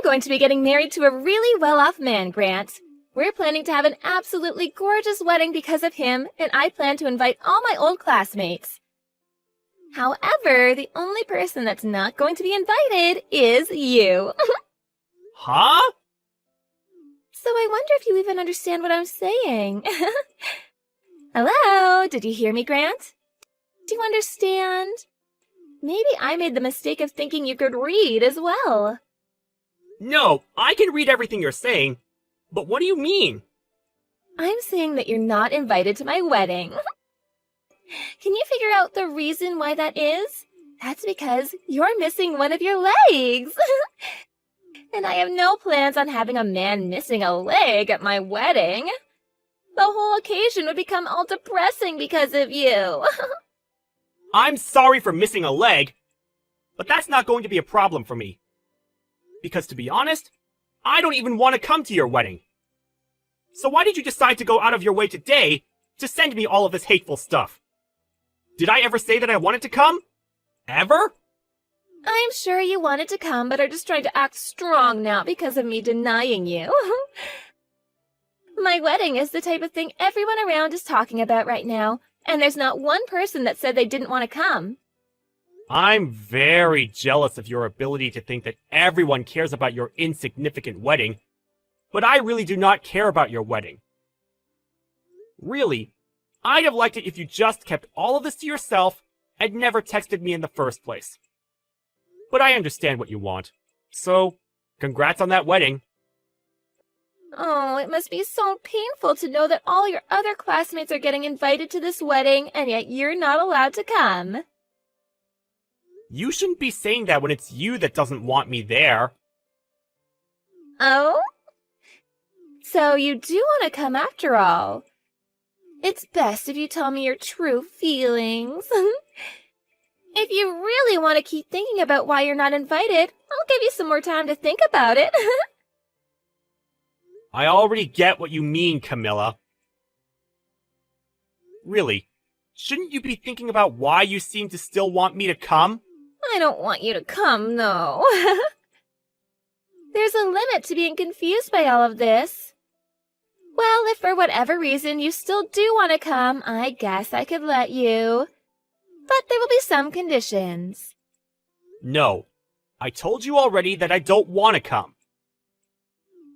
going to be getting married to a really well-off man, Grant. We're planning to have an absolutely gorgeous wedding because of him, and I plan to invite all my old classmates. However, the only person that's not going to be invited is you. Huh? So I wonder if you even understand what I'm saying. Hello? Did you hear me, Grant? Do you understand? Maybe I made the mistake of thinking you could read as well. No, I can read everything you're saying. But what do you mean? I'm saying that you're not invited to my wedding. Can you figure out the reason why that is? That's because you're missing one of your legs. And I have no plans on having a man missing a leg at my wedding. The whole occasion would become all depressing because of you. I'm sorry for missing a leg, but that's not going to be a problem for me. Because to be honest, I don't even want to come to your wedding. So why did you decide to go out of your way today to send me all of this hateful stuff? Did I ever say that I wanted to come? Ever? I'm sure you wanted to come, but are just trying to act strong now because of me denying you. My wedding is the type of thing everyone around is talking about right now, and there's not one person that said they didn't want to come. I'm very jealous of your ability to think that everyone cares about your insignificant wedding, but I really do not care about your wedding. Really, I'd have liked it if you just kept all of this to yourself and never texted me in the first place. But I understand what you want, so congrats on that wedding. Oh, it must be so painful to know that all your other classmates are getting invited to this wedding, and yet you're not allowed to come. You shouldn't be saying that when it's you that doesn't want me there. Oh? So you do want to come after all. It's best if you tell me your true feelings. If you really want to keep thinking about why you're not invited, I'll give you some more time to think about it. I already get what you mean, Camilla. Really, shouldn't you be thinking about why you seem to still want me to come? I don't want you to come, no. There's a limit to being confused by all of this. Well, if for whatever reason you still do want to come, I guess I could let you. But there will be some conditions. No. I told you already that I don't want to come.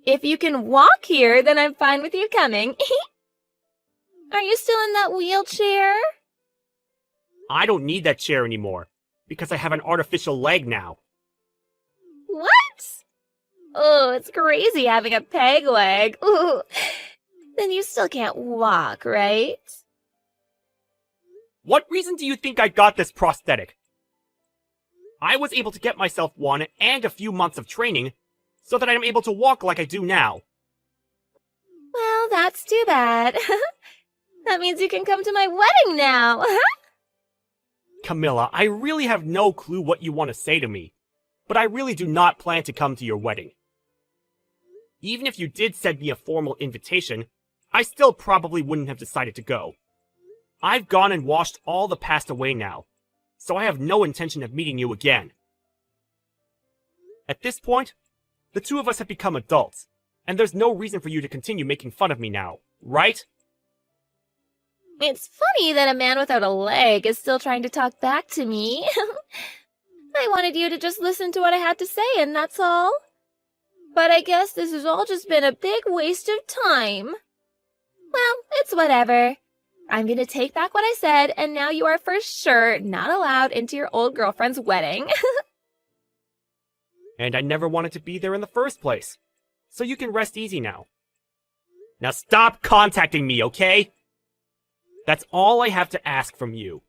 If you can walk here, then I'm fine with you coming. Are you still in that wheelchair? I don't need that chair anymore, because I have an artificial leg now. What? Oh, it's crazy having a peg leg. Ooh. Then you still can't walk, right? What reason do you think I got this prosthetic? I was able to get myself one and a few months of training so that I'm able to walk like I do now. Well, that's too bad. That means you can come to my wedding now. Camilla, I really have no clue what you want to say to me, but I really do not plan to come to your wedding. Even if you did send me a formal invitation, I still probably wouldn't have decided to go. I've gone and washed all the past away now, so I have no intention of meeting you again. At this point, the two of us have become adults, and there's no reason for you to continue making fun of me now, right? It's funny that a man without a leg is still trying to talk back to me. I wanted you to just listen to what I had to say, and that's all. But I guess this has all just been a big waste of time. Well, it's whatever. I'm going to take back what I said, and now you are for sure not allowed into your old girlfriend's wedding. And I never wanted to be there in the first place, so you can rest easy now. Now stop contacting me, okay? That's all I have to ask from you.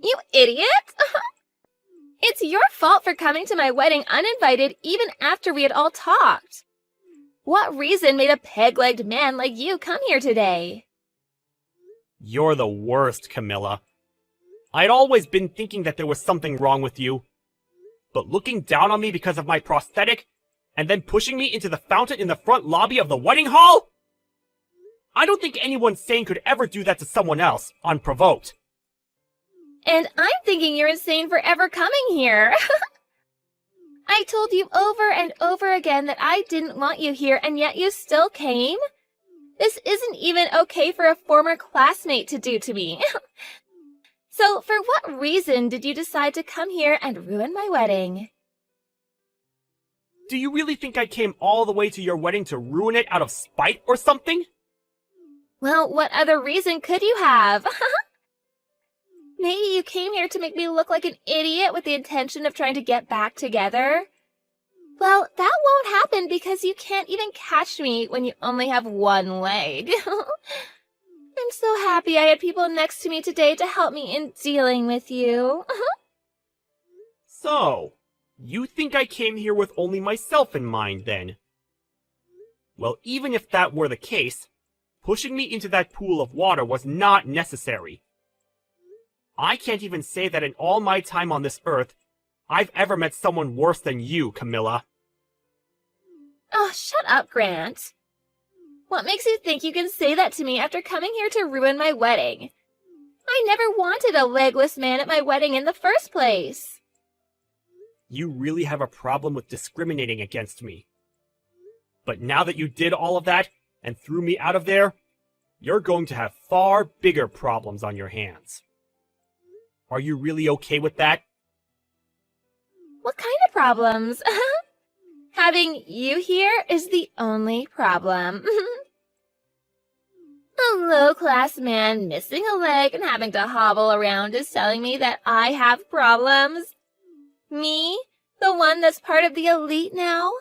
You idiot! It's your fault for coming to my wedding uninvited even after we had all talked. What reason made a peg-legged man like you come here today? You're the worst, Camilla. I'd always been thinking that there was something wrong with you. But looking down on me because of my prosthetic, and then pushing me into the fountain in the front lobby of the wedding hall? I don't think anyone sane could ever do that to someone else, unprovoked. And I'm thinking you're insane for ever coming here. told you over and over again that I didn't want you here, and yet you still came? This isn't even okay for a former classmate to do to me. So, for what reason did you decide to come here and ruin my wedding? Do you really think I came all the way to your wedding to ruin it out of spite or something? Well, what other reason could you have? Maybe you came here to make me look like an idiot with the intention of trying to get back together? Well, that won't happen because you can't even catch me when you only have one leg. I'm so happy I had people next to me today to help me in dealing with you. So, you think I came here with only myself in mind, then? Well, even if that were the case, pushing me into that pool of water was not necessary. I can't even say that in all my time on this earth, I've ever met someone worse than you, Camilla. Oh, shut up, Grant. What makes you think you can say that to me after coming here to ruin my wedding? I never wanted a legless man at my wedding in the first place. You really have a problem with discriminating against me. But now that you did all of that and threw me out of there, you're going to have far bigger problems on your hands. Are you really okay with that? What kind of problems? Having you here is the only problem. A low-class man missing a leg and having to hobble around is telling me that I have problems? Me? The one that's part of the elite now?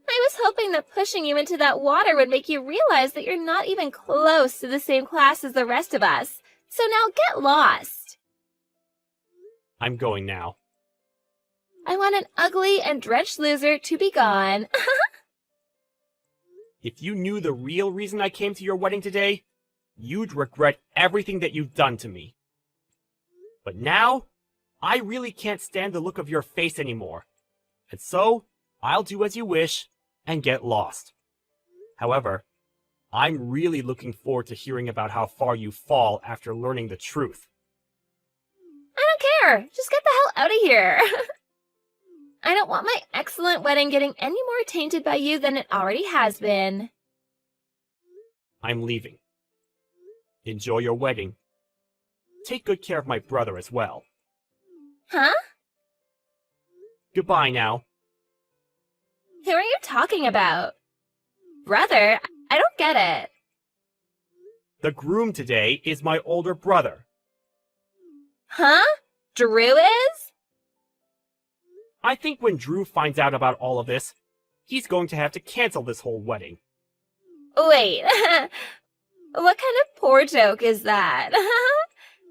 I was hoping that pushing you into that water would make you realize that you're not even close to the same class as the rest of us. So now get lost. I'm going now. I want an ugly and drenched loser to be gone. If you knew the real reason I came to your wedding today, you'd regret everything that you've done to me. But now, I really can't stand the look of your face anymore. And so, I'll do as you wish and get lost. However, I'm really looking forward to hearing about how far you fall after learning the truth. I don't care. Just get the hell out of here. I don't want my excellent wedding getting any more tainted by you than it already has been. I'm leaving. Enjoy your wedding. Take good care of my brother as well. Huh? Goodbye now. Who are you talking about? Brother? I don't get it. The groom today is my older brother. Huh? Drew is? I think when Drew finds out about all of this, he's going to have to cancel this whole wedding. Wait, what kind of poor joke is that?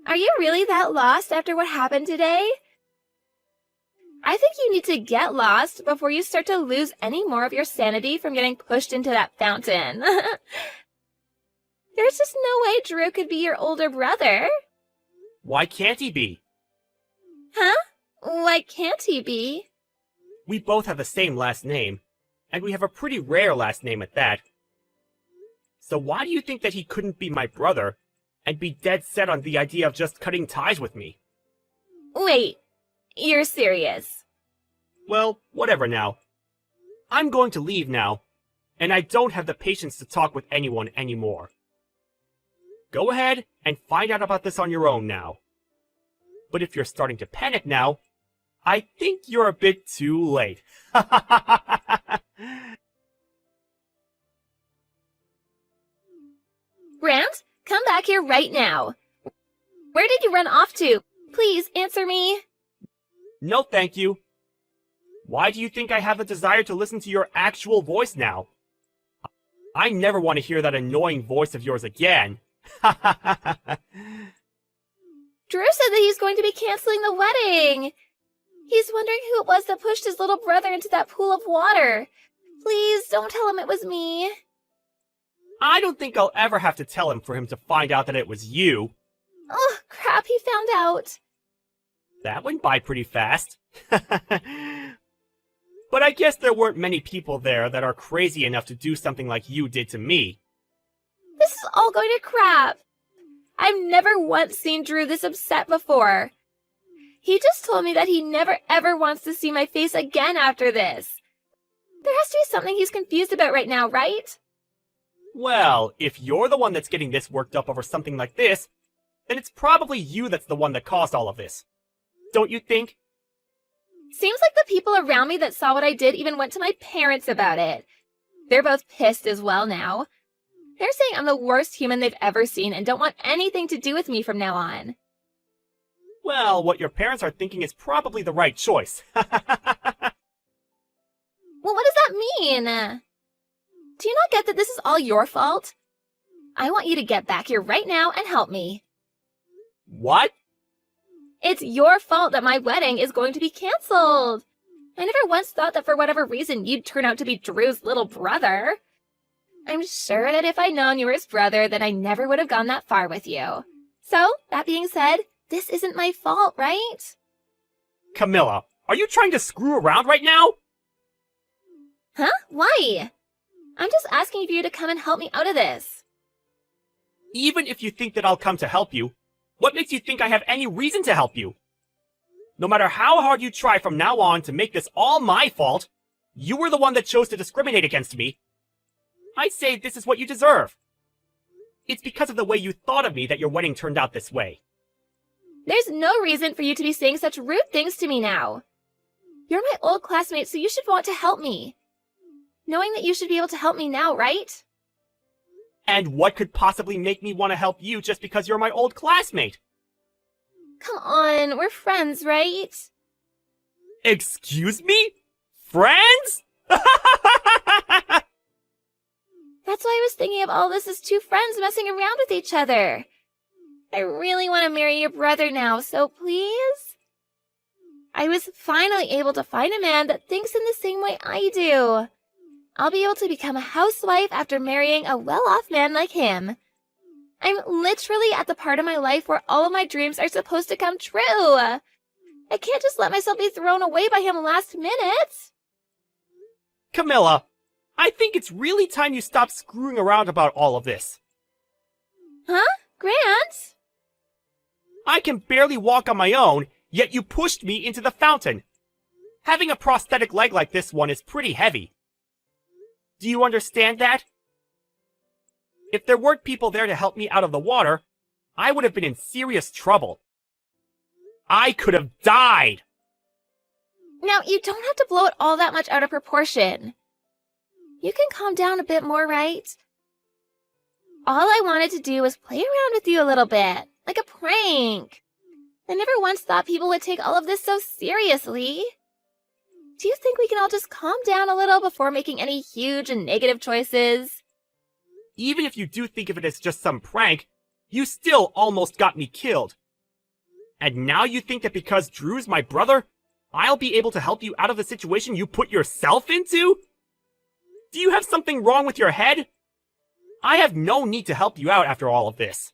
Are you really that lost after what happened today? I think you need to get lost before you start to lose any more of your sanity from getting pushed into that fountain. There's just no way Drew could be your older brother. Why can't he be? Huh? Why can't he be? We both have the same last name, and we have a pretty rare last name at that. So why do you think that he couldn't be my brother, and be dead set on the idea of just cutting ties with me? Wait, you're serious? Well, whatever now. I'm going to leave now, and I don't have the patience to talk with anyone anymore. Go ahead and find out about this on your own now. But if you're starting to panic now, I think you're a bit too late. Grant, come back here right now. Where did you run off to? Please answer me. No, thank you. Why do you think I have a desire to listen to your actual voice now? I never want to hear that annoying voice of yours again. Drew said that he's going to be canceling the wedding. He's wondering who it was that pushed his little brother into that pool of water. Please don't tell him it was me. I don't think I'll ever have to tell him for him to find out that it was you. Oh, crap, he found out. That went by pretty fast. But I guess there weren't many people there that are crazy enough to do something like you did to me. This is all going to crap. I've never once seen Drew this upset before. He just told me that he never ever wants to see my face again after this. There has to be something he's confused about right now, right? Well, if you're the one that's getting this worked up over something like this, then it's probably you that's the one that caused all of this. Don't you think? Seems like the people around me that saw what I did even went to my parents about it. They're both pissed as well now. They're saying I'm the worst human they've ever seen and don't want anything to do with me from now on. Well, what your parents are thinking is probably the right choice. Well, what does that mean? Do you not get that this is all your fault? I want you to get back here right now and help me. What? It's your fault that my wedding is going to be canceled. I never once thought that for whatever reason you'd turn out to be Drew's little brother. I'm sure that if I'd known you were his brother, then I never would have gone that far with you. So, that being said, this isn't my fault, right? Camilla, are you trying to screw around right now? Huh? Why? I'm just asking for you to come and help me out of this. Even if you think that I'll come to help you, what makes you think I have any reason to help you? No matter how hard you try from now on to make this all my fault, you were the one that chose to discriminate against me. I say this is what you deserve. It's because of the way you thought of me that your wedding turned out this way. There's no reason for you to be saying such rude things to me now. You're my old classmate, so you should want to help me. Knowing that you should be able to help me now, right? And what could possibly make me want to help you just because you're my old classmate? Come on, we're friends, right? Excuse me? Friends? That's why I was thinking of all this as two friends messing around with each other. I really want to marry your brother now, so please? I was finally able to find a man that thinks in the same way I do. I'll be able to become a housewife after marrying a well-off man like him. I'm literally at the part of my life where all of my dreams are supposed to come true. I can't just let myself be thrown away by him last minute. Camilla, I think it's really time you stop screwing around about all of this. Huh? Grant? I can barely walk on my own, yet you pushed me into the fountain. Having a prosthetic leg like this one is pretty heavy. Do you understand that? If there weren't people there to help me out of the water, I would have been in serious trouble. I could have died! Now, you don't have to blow it all that much out of proportion. You can calm down a bit more, right? All I wanted to do was play around with you a little bit, like a prank. I never once thought people would take all of this so seriously. Do you think we can all just calm down a little before making any huge and negative choices? Even if you do think of it as just some prank, you still almost got me killed. And now you think that because Drew's my brother, I'll be able to help you out of the situation you put yourself into? Do you have something wrong with your head? I have no need to help you out after all of this.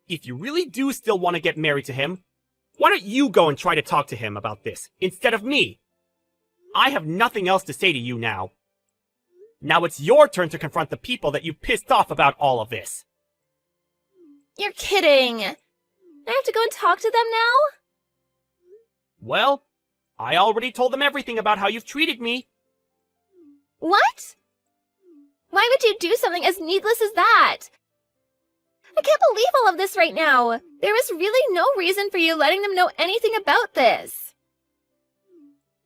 If you really do still want to get married to him, why don't you go and try to talk to him about this, instead of me? I have nothing else to say to you now. Now it's your turn to confront the people that you pissed off about all of this. You're kidding. I have to go and talk to them now? Well, I already told them everything about how you've treated me. What? Why would you do something as needless as that? I can't believe all of this right now. There was really no reason for you letting them know anything about this.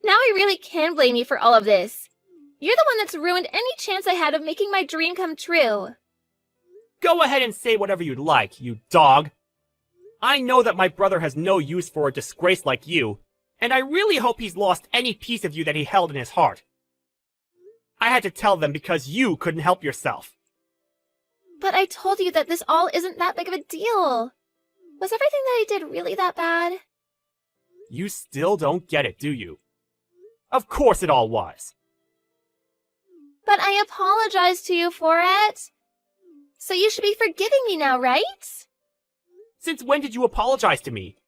Now I really can blame you for all of this. You're the one that's ruined any chance I had of making my dream come true. Go ahead and say whatever you'd like, you dog. I know that my brother has no use for a disgrace like you, and I really hope he's lost any piece of you that he held in his heart. I had to tell them because you couldn't help yourself. But I told you that this all isn't that big of a deal. Was everything that I did really that bad? You still don't get it, do you? Of course it all was. But I apologized to you for it. So you should be forgiving me now, right? Since when did you apologize to me?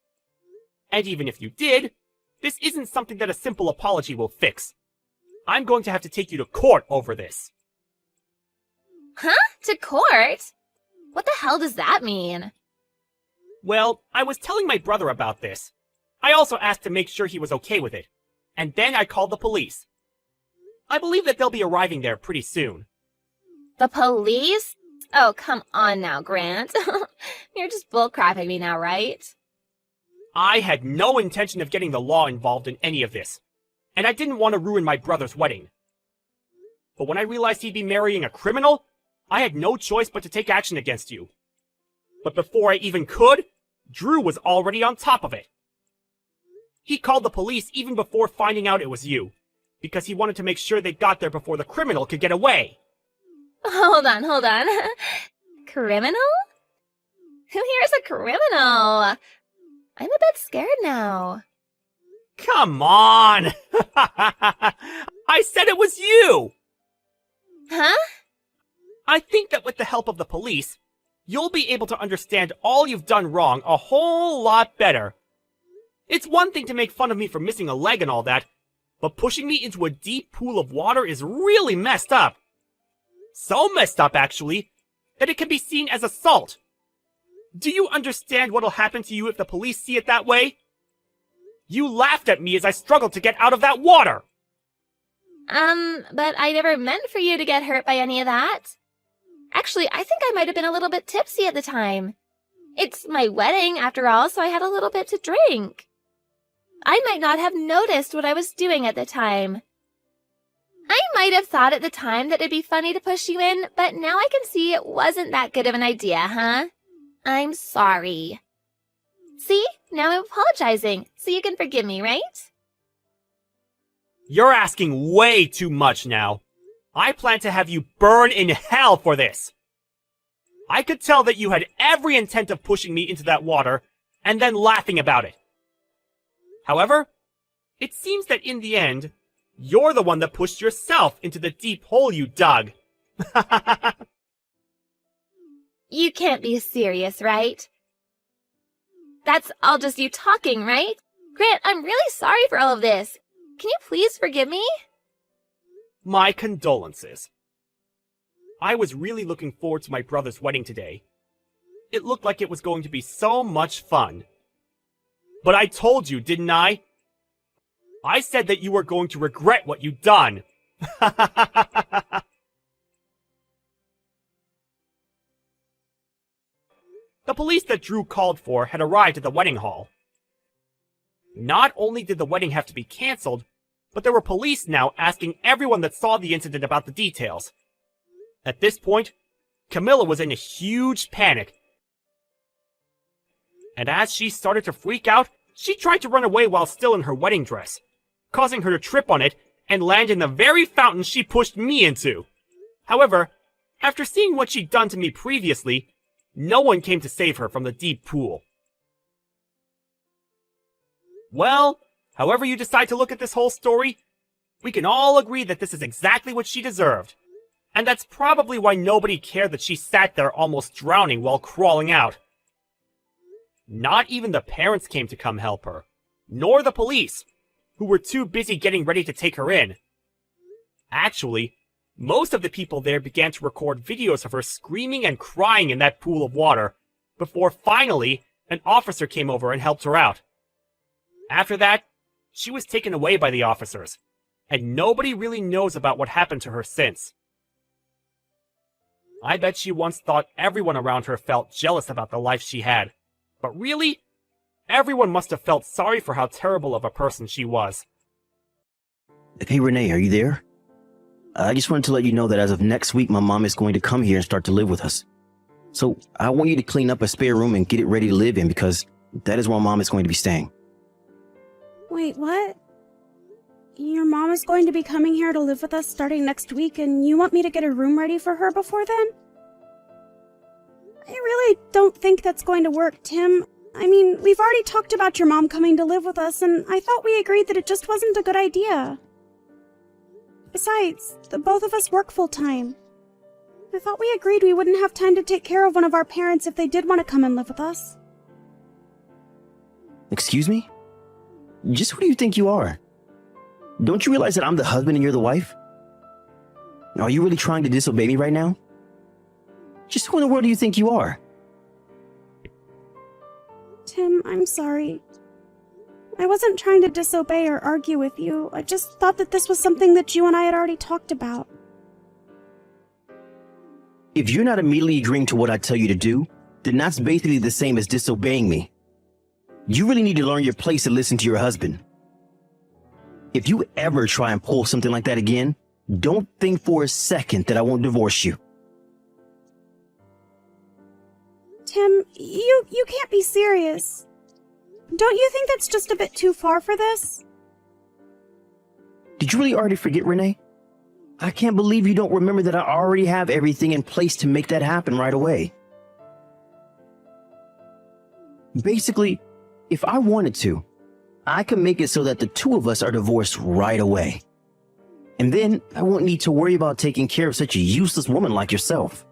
And even if you did, this isn't something that a simple apology will fix. I'm going to have to take you to court over this. Huh? To court? What the hell does that mean? Well, I was telling my brother about this. I also asked to make sure he was okay with it, and then I called the police. I believe that they'll be arriving there pretty soon. The police? Oh, come on now, Grant. You're just bullcrapping me now, right? I had no intention of getting the law involved in any of this, and I didn't want to ruin my brother's wedding. But when I realized he'd be marrying a criminal, I had no choice but to take action against you. But before I even could, Drew was already on top of it. He called the police even before finding out it was you, because he wanted to make sure they got there before the criminal could get away. Hold on. Criminal? Who here is a criminal? I'm a bit scared now. Come on! I said it was you! Huh? I think that with the help of the police, you'll be able to understand all you've done wrong a whole lot better. It's one thing to make fun of me for missing a leg and all that, but pushing me into a deep pool of water is really messed up. So messed up, actually, that it can be seen as assault. Do you understand what'll happen to you if the police see it that way? You laughed at me as I struggled to get out of that water! But I never meant for you to get hurt by any of that. Actually, I think I might have been a little bit tipsy at the time. It's my wedding, after all, so I had a little bit to drink. I might not have noticed what I was doing at the time. I might have thought at the time that it'd be funny to push you in, but now I can see it wasn't that good of an idea, huh? I'm sorry. See? Now I'm apologizing, so you can forgive me, right? You're asking way too much now. I plan to have you burn in hell for this. I could tell that you had every intent of pushing me into that water and then laughing about it. However, it seems that in the end, you're the one that pushed yourself into the deep hole you dug. You can't be serious, right? That's all just you talking, right? Grant, I'm really sorry for all of this. Can you please forgive me? My condolences. I was really looking forward to my brother's wedding today. It looked like it was going to be so much fun. But I told you, didn't I? I said that you were going to regret what you'd done. The police that Drew called for had arrived at the wedding hall. Not only did the wedding have to be cancelled, but there were police now asking everyone that saw the incident about the details. At this point, Camilla was in a huge panic. And as she started to freak out, she tried to run away while still in her wedding dress, causing her to trip on it and land in the very fountain she pushed me into. However, after seeing what she'd done to me previously, no one came to save her from the deep pool. Well, however you decide to look at this whole story, we can all agree that this is exactly what she deserved. And that's probably why nobody cared that she sat there almost drowning while crawling out. Not even the parents came to come help her, nor the police, who were too busy getting ready to take her in. Actually, most of the people there began to record videos of her screaming and crying in that pool of water, before finally an officer came over and helped her out. After that, she was taken away by the officers, and nobody really knows about what happened to her since. I bet she once thought everyone around her felt jealous about the life she had. But really, everyone must have felt sorry for how terrible of a person she was. Hey Renee, are you there? I just wanted to let you know that as of next week, my mom is going to come here and start to live with us. So I want you to clean up a spare room and get it ready to live in, because that is where mom is going to be staying. Wait, what? Your mom is going to be coming here to live with us starting next week, and you want me to get a room ready for her before then? I really don't think that's going to work, Tim. I mean, we've already talked about your mom coming to live with us, and I thought we agreed that it just wasn't a good idea. Besides, the both of us work full-time. I thought we agreed we wouldn't have time to take care of one of our parents if they did want to come and live with us. Excuse me? Just who do you think you are? Don't you realize that I'm the husband and you're the wife? Are you really trying to disobey me right now? Just who in the world do you think you are? Tim, I'm sorry. I wasn't trying to disobey or argue with you. I just thought that this was something that you and I had already talked about. If you're not immediately agreeing to what I tell you to do, then that's basically the same as disobeying me. You really need to learn your place and listen to your husband. If you ever try and pull something like that again, don't think for a second that I won't divorce you. Tim, you can't be serious. Don't you think that's just a bit too far for this? Did you really already forget, Renee? I can't believe you don't remember that I already have everything in place to make that happen right away. Basically, if I wanted to, I could make it so that the two of us are divorced right away. And then I won't need to worry about taking care of such a useless woman like yourself.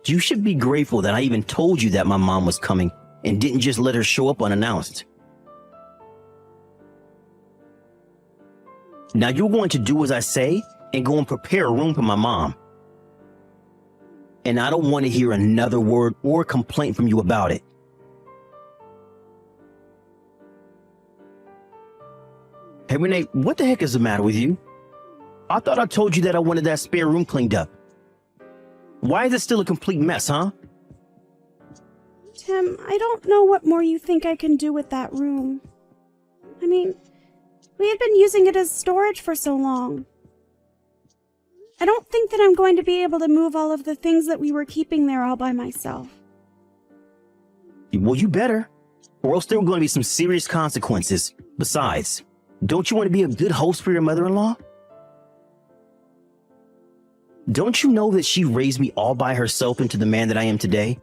You should be grateful that I even told you that my mom was coming and didn't just let her show up unannounced. Now you're going to do as I say and go and prepare a room for my mom. And I don't want to hear another word or complaint from you about it. Hey Renee, what the heck is the matter with you? I thought I told you that I wanted that spare room cleaned up. Why is it still a complete mess, huh? Tim, I don't know what more you think I can do with that room. I mean, we had been using it as storage for so long. I don't think that I'm going to be able to move all of the things that we were keeping there all by myself. Well, you better, or else there are going to be some serious consequences. Besides, don't you want to be a good host for your mother-in-law? Don't you know that she raised me all by herself into the man that I am today?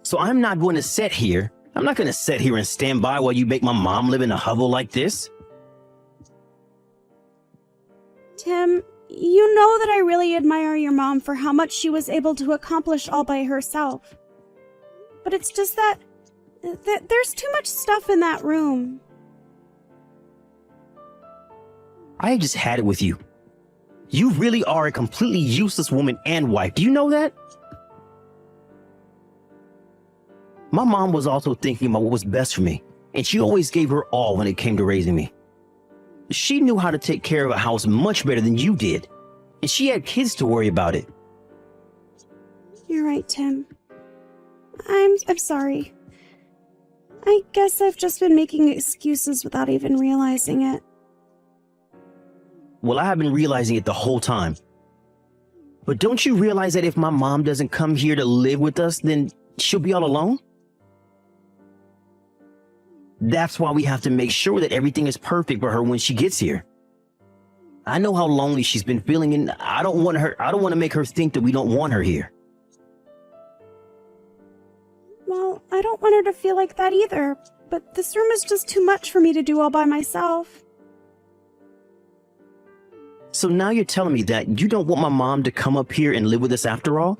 So I'm not going to sit here and stand by while you make my mom live in a hovel like this. Tim, you know that I really admire your mom for how much she was able to accomplish all by herself. But it's just that there's too much stuff in that room. I have just had it with you. You really are a completely useless woman and wife. Do you know that? My mom was also thinking about what was best for me, and she always gave her all when it came to raising me. She knew how to take care of a house much better than you did, and she had kids to worry about it. You're right, Tim. I'm sorry. I guess I've just been making excuses without even realizing it. Well, I have been realizing it the whole time. But don't you realize that if my mom doesn't come here to live with us, then she'll be all alone? That's why we have to make sure that everything is perfect for her when she gets here. I know how lonely she's been feeling, and I don't want to make her think that we don't want her here. Well, I don't want her to feel like that either, but this room is just too much for me to do all by myself. So now you're telling me that you don't want my mom to come up here and live with us after all?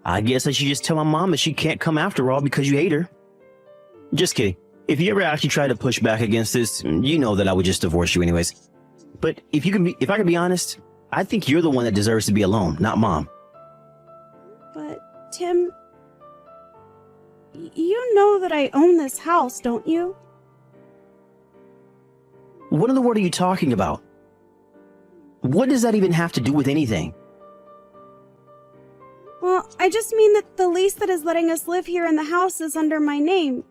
I guess I should just tell my mom that she can't come after all because you hate her. Just kidding. If you ever actually try to push back against this, you know that I would just divorce you anyways. But if I can be honest, I think you're the one that deserves to be alone, not Mom. But, Tim, you know that I own this house, don't you? What in the world are you talking about? What does that even have to do with anything? Well, I just mean that the lease that is letting us live here in the house is under my name.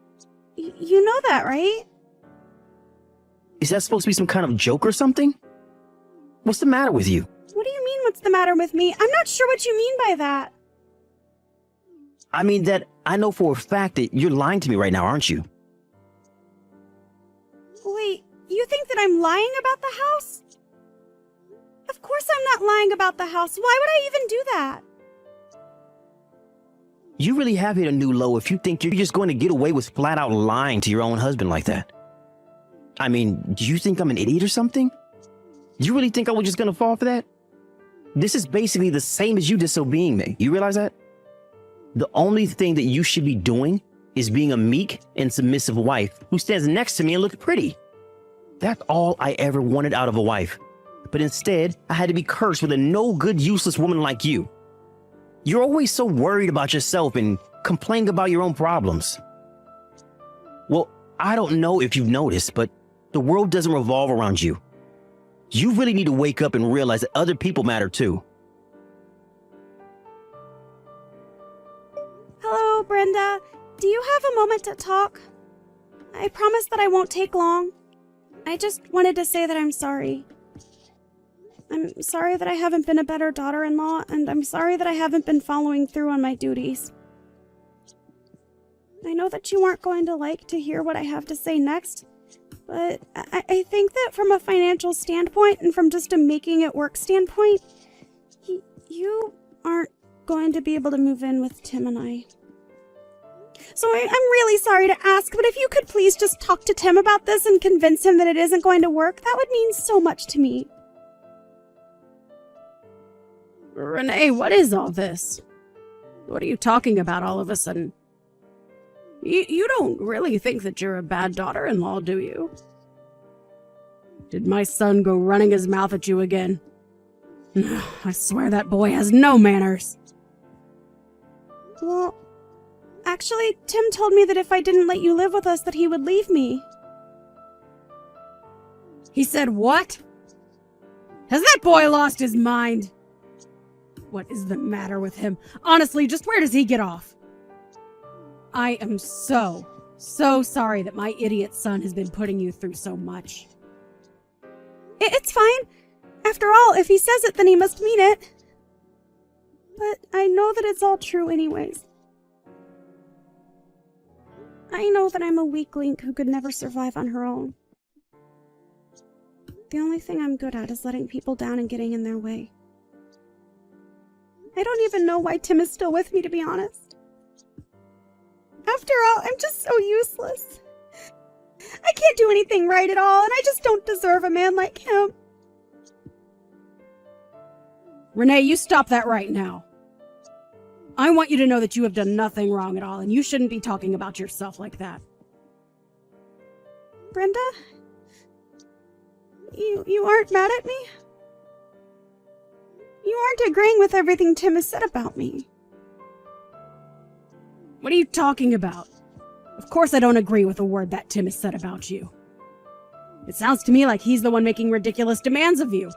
You know that, right? Is that supposed to be some kind of joke or something? What's the matter with you? What do you mean, what's the matter with me? I'm not sure what you mean by that. I mean that I know for a fact that you're lying to me right now, aren't you? Wait, you think that I'm lying about the house? Of course I'm not lying about the house. Why would I even do that? You really have hit a new low if you think you're just going to get away with flat out lying to your own husband like that. I mean, do you think I'm an idiot or something? You really think I was just going to fall for that? This is basically the same as you disobeying me. You realize that? The only thing that you should be doing is being a meek and submissive wife who stands next to me and looks pretty. That's all I ever wanted out of a wife. But instead, I had to be cursed with a no-good, useless woman like you. You're always so worried about yourself and complaining about your own problems. Well, I don't know if you've noticed, but the world doesn't revolve around you. You really need to wake up and realize that other people matter too. Hello, Brenda. Do you have a moment to talk? I promise that I won't take long. I just wanted to say that I'm sorry. I'm sorry that I haven't been a better daughter-in-law, and I'm sorry that I haven't been following through on my duties. I know that you aren't going to like to hear what I have to say next, but I think that from a financial standpoint and from just a making it work standpoint, you aren't going to be able to move in with Tim and I. So I'm really sorry to ask, but if you could please just talk to Tim about this and convince him that it isn't going to work, that would mean so much to me. Renee, what is all this? What are you talking about all of a sudden? You don't really think that you're a bad daughter-in-law, do you? Did my son go running his mouth at you again? I swear that boy has no manners. Well, actually, Tim told me that if I didn't let you live with us, that he would leave me. He said what? Has that boy lost his mind? What is the matter with him? Honestly, just where does he get off? I am so sorry that my idiot son has been putting you through so much. It's fine. After all, if he says it, then he must mean it. But I know that it's all true anyways. I know that I'm a weak link who could never survive on her own. The only thing I'm good at is letting people down and getting in their way. I don't even know why Tim is still with me, to be honest. After all, I'm just so useless. I can't do anything right at all, and I just don't deserve a man like him. Renee, you stop that right now. I want you to know that you have done nothing wrong at all, and you shouldn't be talking about yourself like that. Brenda? You aren't mad at me? You aren't agreeing with everything Tim has said about me. What are you talking about? Of course I don't agree with a word that Tim has said about you. It sounds to me like he's the one making ridiculous demands of you.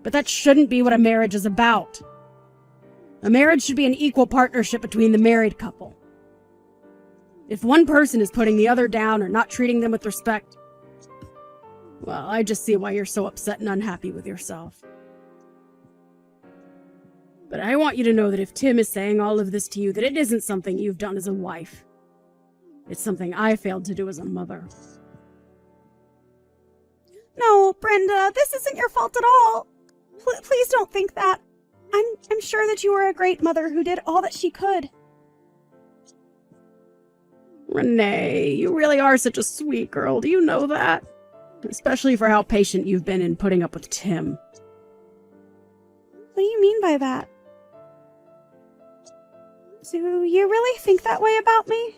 But that shouldn't be what a marriage is about. A marriage should be an equal partnership between the married couple. If one person is putting the other down or not treating them with respect, well, I just see why you're so upset and unhappy with yourself. But I want you to know that if Tim is saying all of this to you, that it isn't something you've done as a wife. It's something I failed to do as a mother. No, Brenda, this isn't your fault at all. Please don't think that. I'm sure that you were a great mother who did all that she could. Renee, you really are such a sweet girl. Do you know that? Especially for how patient you've been in putting up with Tim. What do you mean by that? Do you really think that way about me?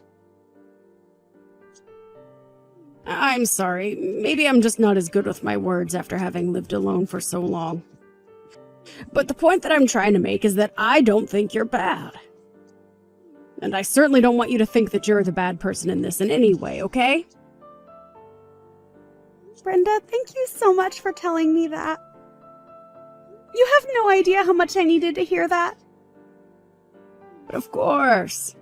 I'm sorry. Maybe I'm just not as good with my words after having lived alone for so long. But the point that I'm trying to make is that I don't think you're bad. And I certainly don't want you to think that you're the bad person in this in any way, okay? Brenda, thank you so much for telling me that. You have no idea how much I needed to hear that. But of course.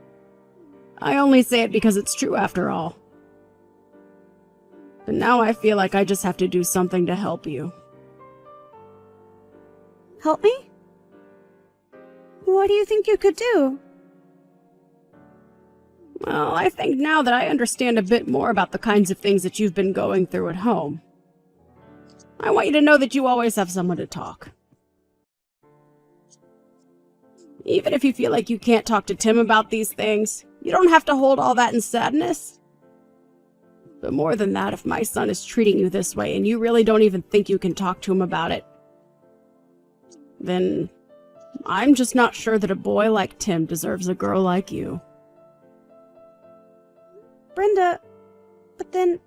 I only say it because it's true after all. But now I feel like I just have to do something to help you. Help me? What do you think you could do? Well, I think now that I understand a bit more about the kinds of things that you've been going through at home, I want you to know that you always have someone to talk. Even if you feel like you can't talk to Tim about these things, you don't have to hold all that in sadness. But more than that, if my son is treating you this way and you really don't even think you can talk to him about it, then I'm just not sure that a boy like Tim deserves a girl like you. Brenda, but then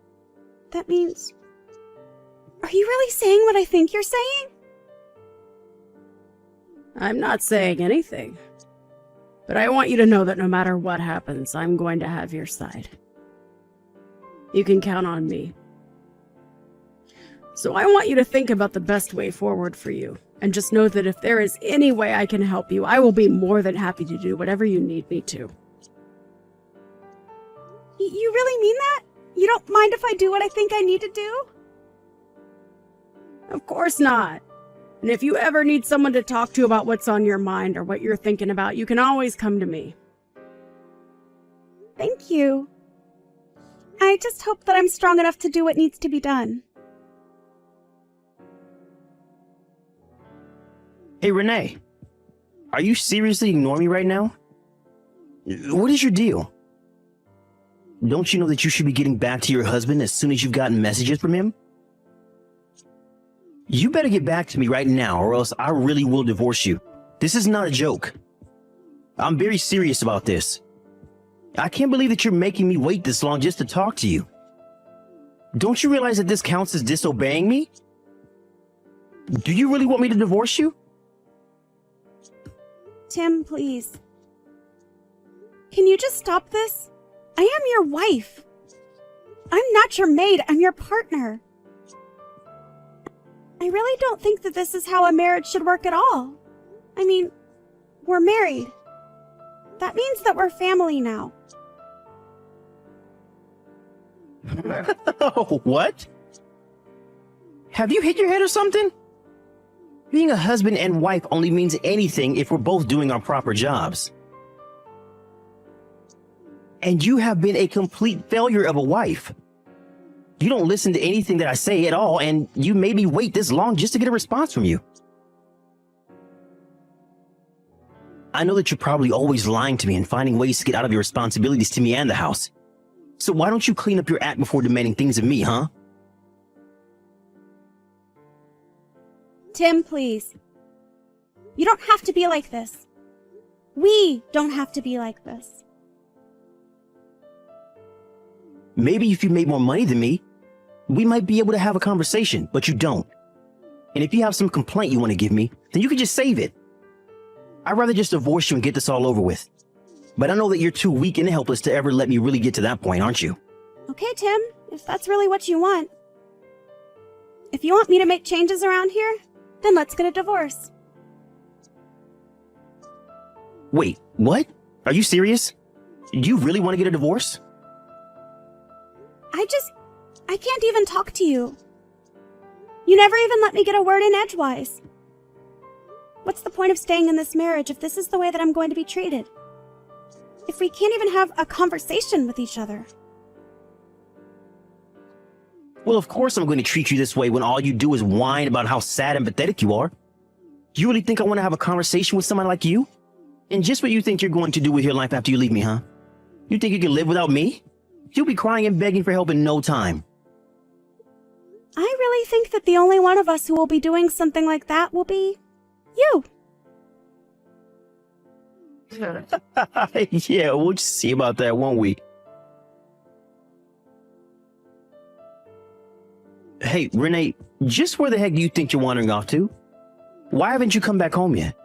that means... Are you really saying what I think you're saying? I'm not saying anything. But I want you to know that no matter what happens, I'm going to have your side. You can count on me. So I want you to think about the best way forward for you. And just know that if there is any way I can help you, I will be more than happy to do whatever you need me to. You really mean that? You don't mind if I do what I think I need to do? Of course not. And if you ever need someone to talk to about what's on your mind or what you're thinking about, you can always come to me. Thank you. I just hope that I'm strong enough to do what needs to be done. Hey, Renee. Are you seriously ignoring me right now? What is your deal? Don't you know that you should be getting back to your husband as soon as you've gotten messages from him? You better get back to me right now, or else I really will divorce you. This is not a joke. I'm very serious about this. I can't believe that you're making me wait this long just to talk to you. Don't you realize that this counts as disobeying me? Do you really want me to divorce you? Tim, please. Can you just stop this? I am your wife. I'm not your maid, I'm your partner. I really don't think that this is how a marriage should work at all. I mean, we're married. That means that we're family now. What? Have you hit your head or something? Being a husband and wife only means anything if we're both doing our proper jobs. And you have been a complete failure of a wife. You don't listen to anything that I say at all, and you made me wait this long just to get a response from you. I know that you're probably always lying to me and finding ways to get out of your responsibilities to me and the house. So why don't you clean up your act before demanding things of me, huh? Tim, please. You don't have to be like this. We don't have to be like this. Maybe if you made more money than me, we might be able to have a conversation, but you don't. And if you have some complaint you want to give me, then you can just save it. I'd rather just divorce you and get this all over with. But I know that you're too weak and helpless to ever let me really get to that point, aren't you? Okay, Tim, if that's really what you want. If you want me to make changes around here, then let's get a divorce. Wait, what? Are you serious? Do you really want to get a divorce? I can't even talk to you. You never even let me get a word in edgewise. What's the point of staying in this marriage if this is the way that I'm going to be treated? If we can't even have a conversation with each other? Well, of course I'm going to treat you this way when all you do is whine about how sad and pathetic you are. You really think I want to have a conversation with someone like you? And just what you think you're going to do with your life after you leave me, huh? You think you can live without me? You'll be crying and begging for help in no time. I really think that the only one of us who will be doing something like that will be you. Yeah, we'll just see about that, won't we? Hey, Renee, just where the heck do you think you're wandering off to? Why haven't you come back home yet?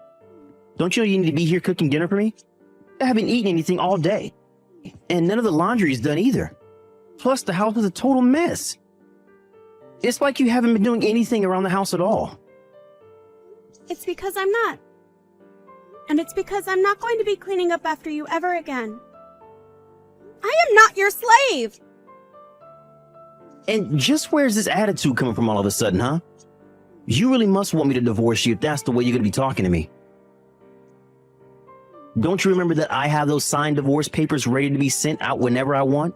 Don't you know you need to be here cooking dinner for me? I haven't eaten anything all day. And none of the laundry is done either. Plus, the house is a total mess. It's like you haven't been doing anything around the house at all. It's because I'm not. And it's because I'm not going to be cleaning up after you ever again. I am not your slave! And just where's this attitude coming from all of a sudden, huh? You really must want me to divorce you if that's the way you're going to be talking to me. Don't you remember that I have those signed divorce papers ready to be sent out whenever I want?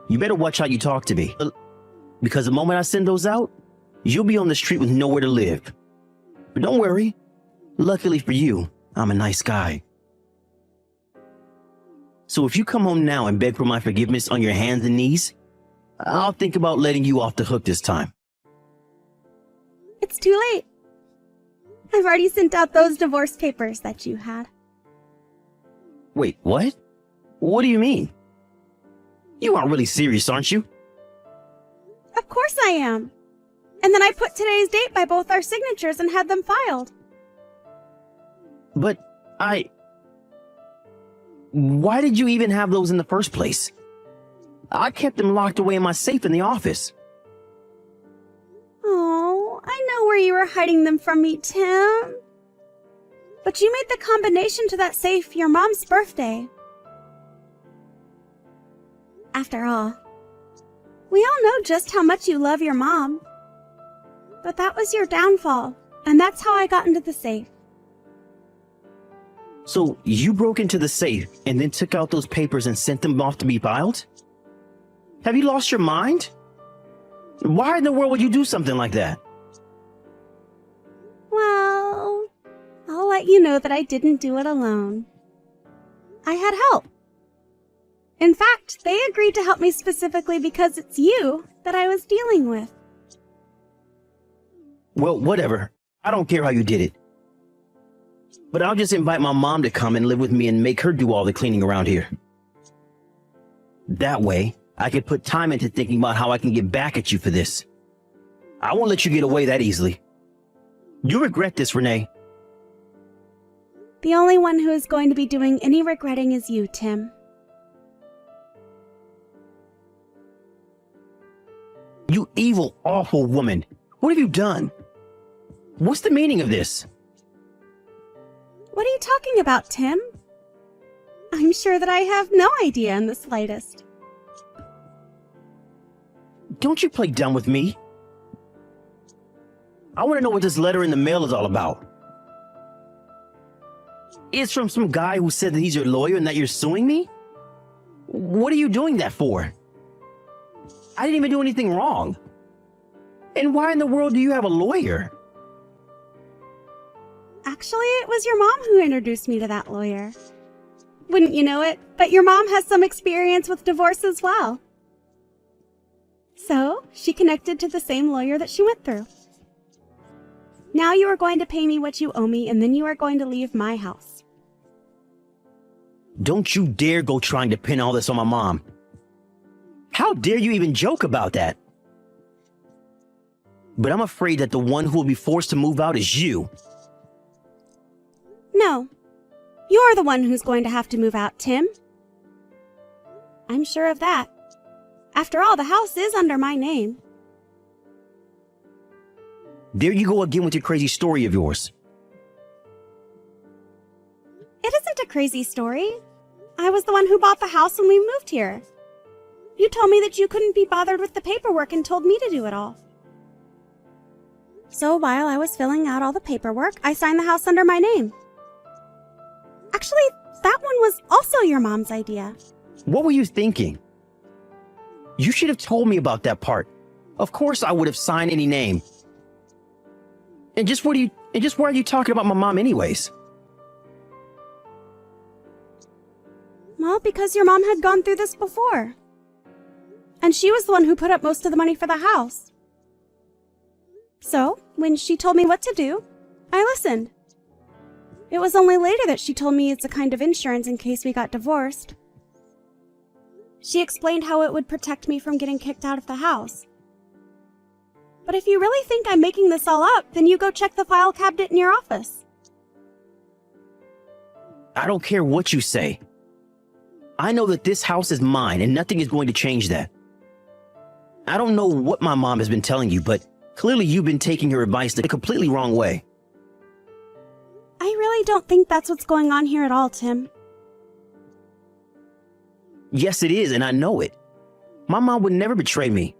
You better watch how you talk to me. Because the moment I send those out, you'll be on the street with nowhere to live. But don't worry. Luckily for you, I'm a nice guy. So if you come home now and beg for my forgiveness on your hands and knees, I'll think about letting you off the hook this time. It's too late. I've already sent out those divorce papers that you had. Wait, what? What do you mean? You aren't really serious, aren't you? Of course I am. And then I put today's date by both our signatures and had them filed. But Why did you even have those in the first place? I kept them locked away in my safe in the office. Oh, I know where you were hiding them from me, Tim. But you made the combination to that safe your mom's birthday. After all, we all know just how much you love your mom. But that was your downfall, and that's how I got into the safe. So you broke into the safe and then took out those papers and sent them off to be filed? Have you lost your mind? Why in the world would you do something like that? Well, I'll let you know that I didn't do it alone. I had help. In fact, they agreed to help me specifically because it's you that I was dealing with. Well, whatever. I don't care how you did it. But I'll just invite my mom to come and live with me and make her do all the cleaning around here. That way, I could put time into thinking about how I can get back at you for this. I won't let you get away that easily. You regret this, Renee. The only one who is going to be doing any regretting is you, Tim. You evil, awful woman. What have you done? What's the meaning of this? What are you talking about, Tim? I'm sure that I have no idea in the slightest. Don't you play dumb with me. I want to know what this letter in the mail is all about. It's from some guy who said that he's your lawyer and that you're suing me? What are you doing that for? I didn't even do anything wrong. And why in the world do you have a lawyer? Actually, it was your mom who introduced me to that lawyer. Wouldn't you know it, but your mom has some experience with divorce as well. So, she connected to the same lawyer that she went through. Now you are going to pay me what you owe me, and then you are going to leave my house. Don't you dare go trying to pin all this on my mom. How dare you even joke about that? But I'm afraid that the one who will be forced to move out is you. No, you're the one who's going to have to move out, Tim. I'm sure of that. After all, the house is under my name. There you go again with your crazy story of yours. It isn't a crazy story. I was the one who bought the house when we moved here. You told me that you couldn't be bothered with the paperwork and told me to do it all. So while I was filling out all the paperwork, I signed the house under my name. Actually, that one was also your mom's idea. What were you thinking? You should have told me about that part. Of course I would have signed any name. And just why are you talking about my mom anyways? Well, because your mom had gone through this before. And she was the one who put up most of the money for the house. So, when she told me what to do, I listened. It was only later that she told me it's a kind of insurance in case we got divorced. She explained how it would protect me from getting kicked out of the house. But if you really think I'm making this all up, then you go check the file cabinet in your office. I don't care what you say. I know that this house is mine and nothing is going to change that. I don't know what my mom has been telling you, but clearly you've been taking her advice the completely wrong way. I really don't think that's what's going on here at all, Tim. Yes, it is, and I know it. My mom would never betray me.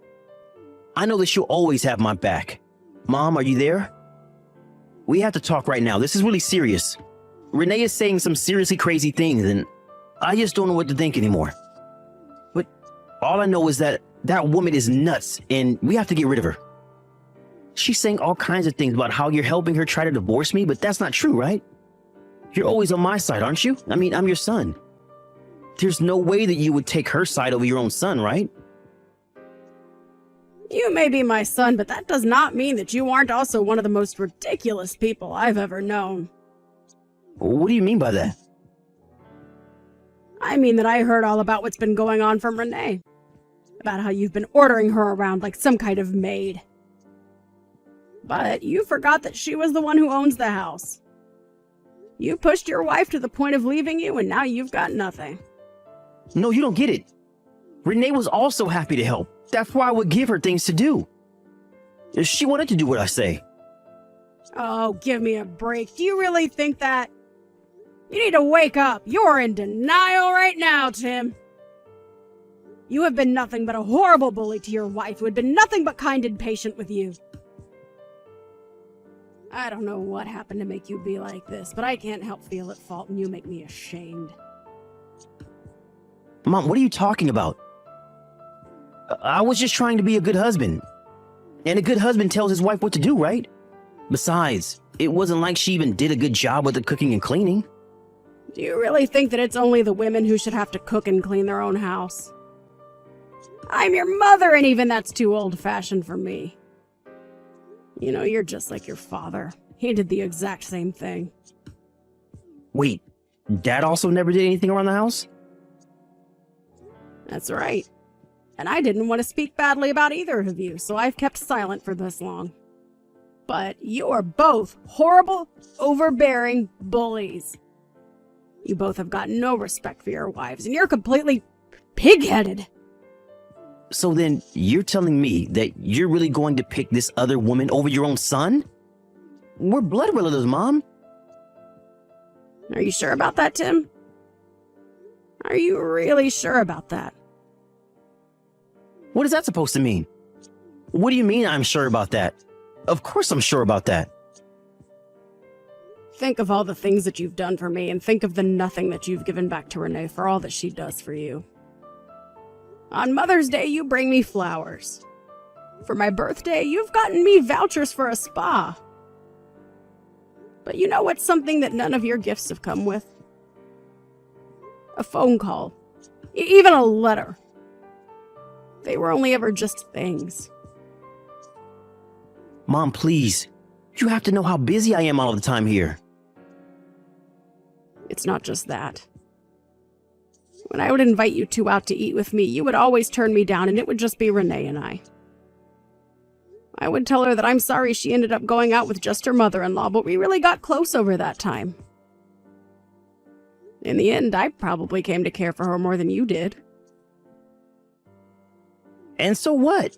I know that she'll always have my back. Mom, are you there? We have to talk right now. This is really serious. Renee is saying some seriously crazy things, and I just don't know what to think anymore. But all I know is that that woman is nuts, and we have to get rid of her. She's saying all kinds of things about how you're helping her try to divorce me, but that's not true, right? You're always on my side, aren't you? I mean, I'm your son. There's no way that you would take her side over your own son, right? You may be my son, but that does not mean that you aren't also one of the most ridiculous people I've ever known. What do you mean by that? I mean that I heard all about what's been going on from Renee. About how you've been ordering her around like some kind of maid. But you forgot that she was the one who owns the house. You pushed your wife to the point of leaving you, and now you've got nothing. No, you don't get it. Renee was also happy to help. That's why I would give her things to do. She wanted to do what I say. Oh, give me a break. Do you really think that? You need to wake up. You're in denial right now, Tim. You have been nothing but a horrible bully to your wife, who had been nothing but kind and patient with you. I don't know what happened to make you be like this, but I can't help feel at fault, and you make me ashamed. Mom, what are you talking about? I was just trying to be a good husband. And a good husband tells his wife what to do, right? Besides, it wasn't like she even did a good job with the cooking and cleaning. Do you really think that it's only the women who should have to cook and clean their own house? I'm your mother, and even that's too old-fashioned for me. You know, you're just like your father. He did the exact same thing. Wait, Dad also never did anything around the house? That's right. And I didn't want to speak badly about either of you, so I've kept silent for this long. But you are both horrible, overbearing bullies. You both have got no respect for your wives, and you're completely pig-headed. So then, you're telling me that you're really going to pick this other woman over your own son? We're blood relatives, Mom. Are you sure about that, Tim? Are you really sure about that? What is that supposed to mean? What do you mean I'm sure about that? Of course I'm sure about that. Think of all the things that you've done for me, and think of the nothing that you've given back to Renee for all that she does for you. On Mother's Day, you bring me flowers. For my birthday, you've gotten me vouchers for a spa. But you know what's something that none of your gifts have come with? A phone call. Even a letter. They were only ever just things. Mom, please. You have to know how busy I am all the time here. It's not just that. When I would invite you two out to eat with me, you would always turn me down, and it would just be Renee and I. I would tell her that I'm sorry she ended up going out with just her mother-in-law, but we really got close over that time. In the end, I probably came to care for her more than you did. And so what?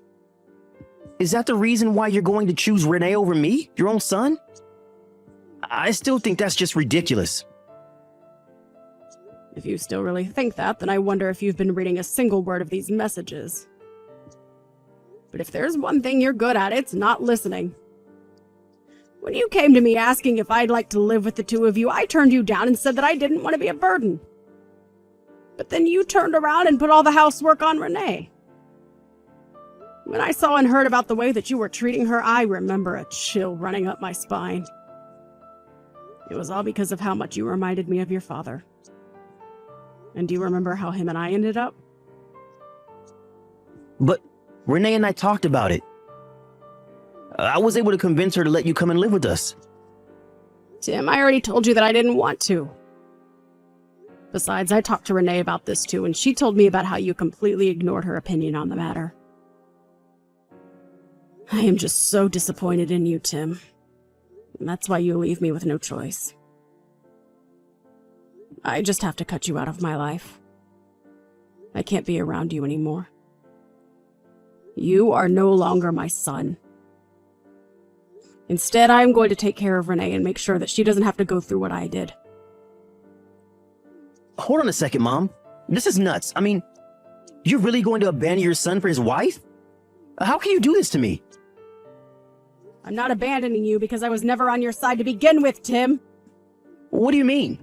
Is that the reason why you're going to choose Renee over me, your own son? I still think that's just ridiculous. If you still really think that, then I wonder if you've been reading a single word of these messages. But if there's one thing you're good at, it's not listening. When you came to me asking if I'd like to live with the two of you, I turned you down and said that I didn't want to be a burden. But then you turned around and put all the housework on Renee. When I saw and heard about the way that you were treating her, I remember a chill running up my spine. It was all because of how much you reminded me of your father. And do you remember how him and I ended up? But Renee and I talked about it. I was able to convince her to let you come and live with us. Tim, I already told you that I didn't want to. Besides, I talked to Renee about this too, and she told me about how you completely ignored her opinion on the matter. I am just so disappointed in you, Tim. And that's why you leave me with no choice. I just have to cut you out of my life. I can't be around you anymore. You are no longer my son. Instead, I'm going to take care of Renee and make sure that she doesn't have to go through what I did. Hold on a second, Mom. This is nuts. I mean, you're really going to abandon your son for his wife? How can you do this to me? I'm not abandoning you because I was never on your side to begin with, Tim. What do you mean?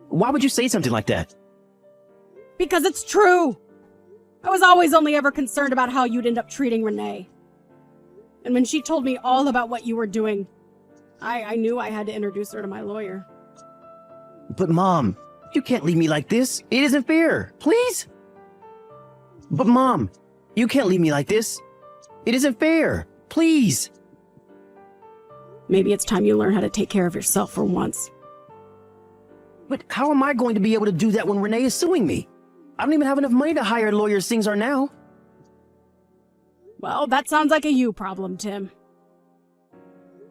Why would you say something like that? Because it's true. I was always only ever concerned about how you'd end up treating Renee. And when she told me all about what you were doing, I knew I had to introduce her to my lawyer. But Mom, you can't leave me like this. It isn't fair. Please? But Mom, you can't leave me like this. It isn't fair. Please. Maybe it's time you learn how to take care of yourself for once. But how am I going to be able to do that when Renee is suing me? I don't even have enough money to hire a lawyer as things are now. Well, that sounds like a you problem, Tim.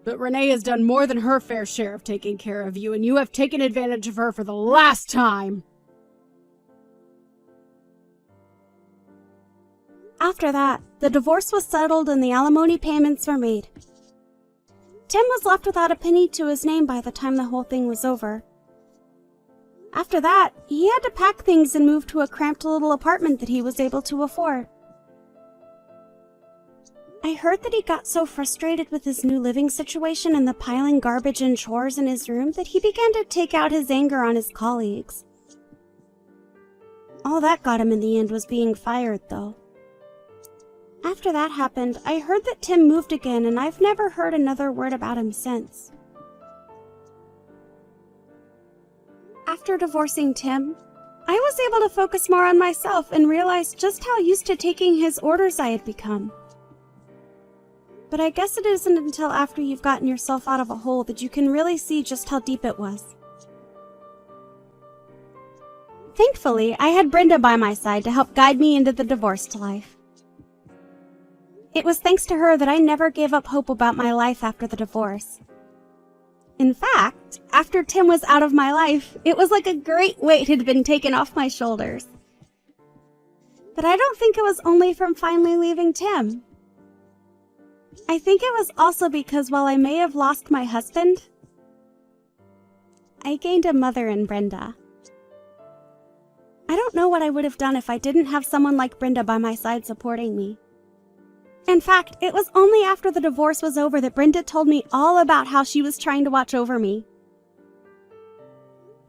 But Renee has done more than her fair share of taking care of you, and you have taken advantage of her for the last time. After that, the divorce was settled and the alimony payments were made. Tim was left without a penny to his name by the time the whole thing was over. After that, he had to pack things and move to a cramped little apartment that he was able to afford. I heard that he got so frustrated with his new living situation and the piling garbage and chores in his room that he began to take out his anger on his colleagues. All that got him in the end was being fired, though. After that happened, I heard that Tim moved again, and I've never heard another word about him since. After divorcing Tim, I was able to focus more on myself and realize just how used to taking his orders I had become. But I guess it isn't until after you've gotten yourself out of a hole that you can really see just how deep it was. Thankfully, I had Brenda by my side to help guide me into the divorced life. It was thanks to her that I never gave up hope about my life after the divorce. In fact, after Tim was out of my life, it was like a great weight had been taken off my shoulders. But I don't think it was only from finally leaving Tim. I think it was also because while I may have lost my husband, I gained a mother in Brenda. I don't know what I would have done if I didn't have someone like Brenda by my side supporting me. In fact, it was only after the divorce was over that Brenda told me all about how she was trying to watch over me.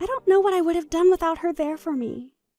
I don't know what I would have done without her there for me.